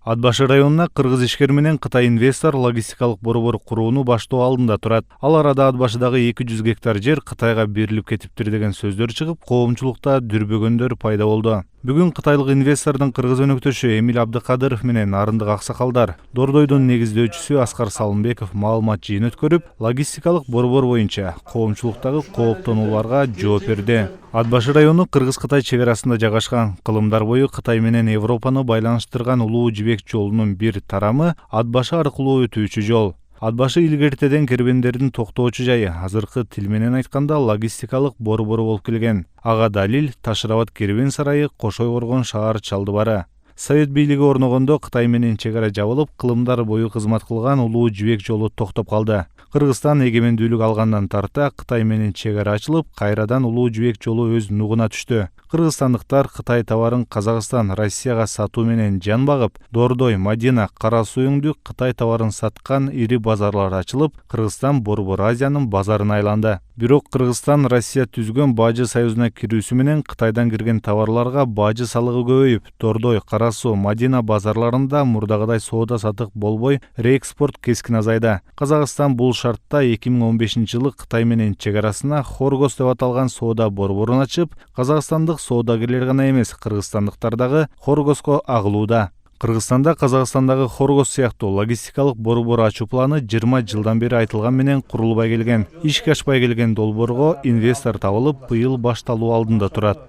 Ат башы районуна кыргыз ишкер менен Кытай инвестор логистикалык борбор курууну баштоо алдында турат. Ал арада ат башыдагы 200 гектар жер Кытайга берилип кетиптир деген сөздөр чыгып, коомчулукта дүрбөгөндөр пайда болду. Бүгүн кытайлык инвестордун кыргыз өнөктөшү Эмиль Абдыкадыров менен арындык аксакалдар Дордойдун негиздөөчүсү Аскар Салымбеков маалымат жыйын өткөрүп, логистикалык борбор боюнча коомчулуктагы кооптонууларга жооп берди. Ат башы району Кыргыз-Кытай чек арасында жайгашкан. Кылымдар бою Кытай менен Европаны байланыштырган Улуу Жибек жолунун бир тарамы Ат башы аркылуу өтүүчү жол. Ат башы илгертеден кербендердин токтоочу жайы, азыркы тил менен айтканда логистикалык борбору болуп келген. Ага далил Ташырабад кербен сарайы, Кошой Коргон шаар чалдыбары. Совет бийлиги орногондо Кытай менен чек ара жабылып, кылымдар бою кызмат кылган Улуу Жибек жолу токтоп калды. Кыргызстан эгемендүүлүк алгандан тарта Кытай менен чек ара ачылып, кайрадан Улуу Жибек жолу өз нугуна түштү. Кыргызстандыктар Кытай товарын Казакстан, Россияга сатуу менен жан багып, Дордой, Мадина, Кара Суу өңдү Кытай товарын саткан ири базарлар ачылып, Кыргызстан Борбор Азиянын базарына айланды. Бирок Кыргызстан Россия түзгөн Бажы союзуна кирүүсү менен Кытайдан кирген товарларга бажы салыгы көбөйүп, Дордой, Кара Суу, Мадина базарларында мурдагыдай соода сатык болбой, реэкспорт кескин азайды. Казакстан бул шартта 2015-жылы Кытай менен чек арасына Хоргос деп аталган соода борборун ачып, казакстандык соодагерлер гана эмес, кыргызстандыктар дагы Хоргоско агылууда. Кыргызстанда Казакстандагы Хоргос сыяктуу логистикалык борбор ачуу планы 20 жылдан бери айтылган менен курулбай келген. Ишке ашпай келген долбоорго инвестор табылып, быйыл башталуу алдында турат.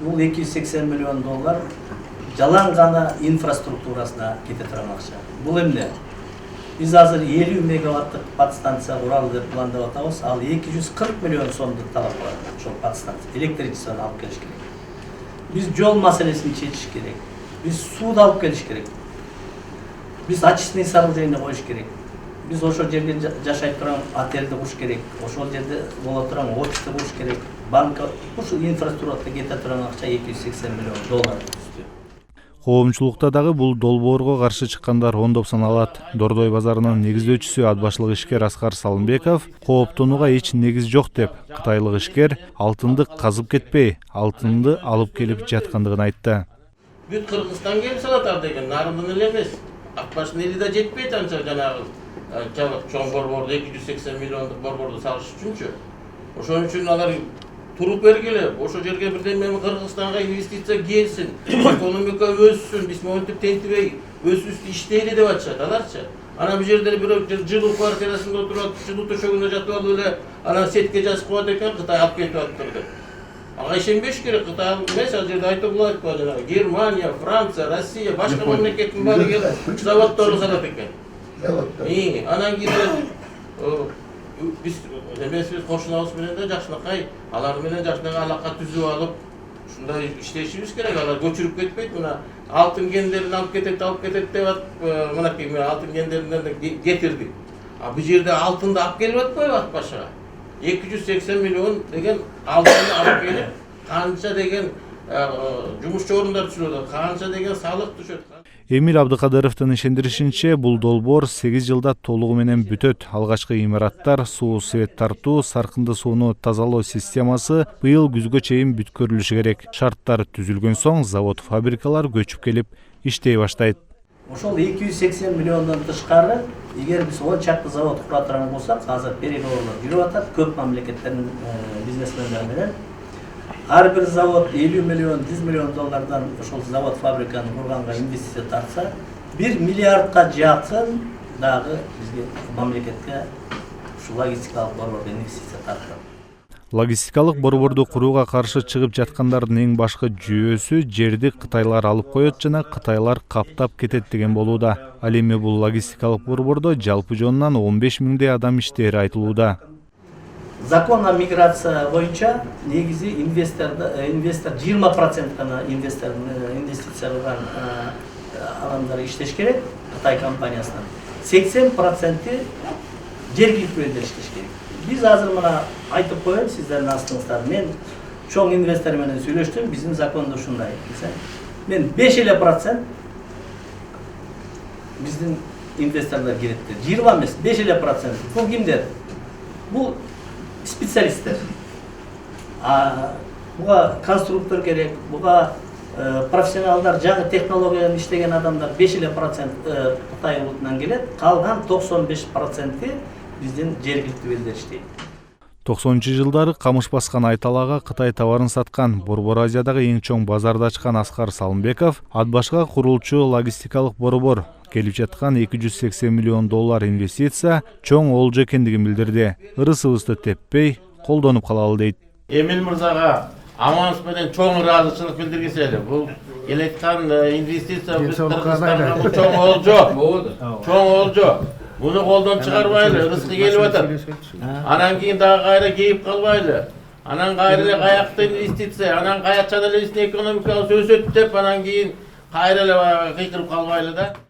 Бул 280 миллион доллар жалаң гана инфраструктурасына кете турган акча. Бул эмне? Биз азыр 50 мегаваттык подстанция куралы деп пландап атабыз. Ал 240 миллион сомдук талап бар. Ошол подстанция электричествону алып келиш керек. Биз жол маселесин чечиш керек. Биз сууду алып келиш керек. Биз очистный сооружение коюш керек. Биз ошол жерге жашай турган отельди куруш керек. Ошол жерде боло турган офисти куруш керек. Банка ушул инфраструктурага кете турган акча 280 миллион доллар. Коомчулукта дагы бул долбоорго каршы чыккандар ондоп саналат. Дордой базарынын негиздөөчүсү ат башлык ишкер Аскар Салымбеков кооптонууга эч негиз жок деп, кытайлык ишкер алтынды казып кетпей, алтынды алып келип жаткандыгын айтты. Бүт Кыргызстан келип салат деген нарындын эле эмес. Акбаштын эли да жетпейт анча жанагы чоң борборду 280 миллиондук борборду салыш үчүнчү. Ошон үчүн алар туруп бергиле, ошол жерге бирдеме Кыргызстанга инвестиция келсин, экономика өссүн, биз монтип тентибей өсүштү иштейли деп атышат аларчы. Ана бул жерде бирок жылуу квартирасында отурат, жылуу төшөгүндө жатып алып эле анан сетке жазып коет экен, Кытай алып кетип атыптыр деп. Ага ишенбеш керек, Кытай эмес, ал жерде айтып болот го жана Германия, Франция, Россия, башка мамлекеттин баары келип заводдорду салат экен. Анан кийин биз эмесибиз кошунабыз менен да жакшынакай алар менен жакшынакай алака түзүп алып ушундай иштешибиз керек. Алар көчүрүп кетпейт, мына алтын кендерин алып кетет деп атып, мынакей алтын кендеринен кетирди. А бул жерде алтынды алып келип атпайбы ат башыга? 280 миллион деген алтынды алып келип, канча деген жумушчу орундар түзүлөт, канча деген салык түшөт. Эмиль Абдыкадыровдун ишендиришинче, бул долбоор 8 жылда толугу менен бүтөт. Алгачкы имараттар, суу, свет тартуу, саркынды сууну тазалоо системасы быйыл күзгө чейин бүткөрүлүшү керек. Шарттар түзүлгөн соң завод, фабрикалар көчүп келип иштей баштайт. Ошол 280 миллиондон тышкары, эгер биз 10 чакты завод кура турган болсок, азыр переговорлор жүрүп атат көп мамлекеттердин бизнесмендери менен. Ар бир завод 50 миллион, 100 миллион доллардан ошол завод фабриканы курганга инвестиция тартса, 1 миллиардка жакын дагы бизге мамлекетке ушул логистикалык борборго инвестиция тартат. Логистикалык борборду курууга каршы чыгып жаткандардын эң башкы жүйөөсү жерди кытайлар алып коет жана кытайлар каптап кетет деген болууда. Ал эми бул логистикалык борбордо жалпы жонунан 15 миңдей адам иштери айтылууда. Закон о миграция боюнча негизи инвестор 20% гана инвестиция кылган адамдар иштеш керек Кытай компаниясынан. 80% жергиликтүү элдер иштеш керек. Биз азыр мына айтып коеюн сиздердин астыңызда. Мен чоң инвестор менен сүйлөштүм, биздин закондо ушундай. Мен 5% биздин инвесторлор кирет деп. 20 эмес, 5%. Бул кимдер? Бул специалисттер. Буга конструктор керек, буга профессионалдар, жаңы технологияны иштеген адамдар 5% Кытай улутунан келет, калган 95% биздин жергиликтүү элдер иштейт. 90-жылдары камыш баскан Айталага Кытай товарын саткан Борбор Азиядагы эң чоң базарды ачкан Аскар Салымбеков ат башка курулчу логистикалык борбор келип жаткан $280 миллион инвестиция чоң олжо экендигин билдирди. Ырысыбызды теппей колдонуп калалы дейт. Эмил мырзага аманс менен чоң ыраазычылык билдиргисели. Бул келаткан инвестиция биз Кыргызстанга бул чоң олжо. Чоң олжо. Буну колдон чыгарбайлы, рызкы келип атат. Анан кийин дагы кайра кейип калбайлы. Анан кайра эле каякта инвестиция, анан каякчан эле биздин экономикабыз өсөт деп, анан кийин кайра эле кыйкырып калбайлы да.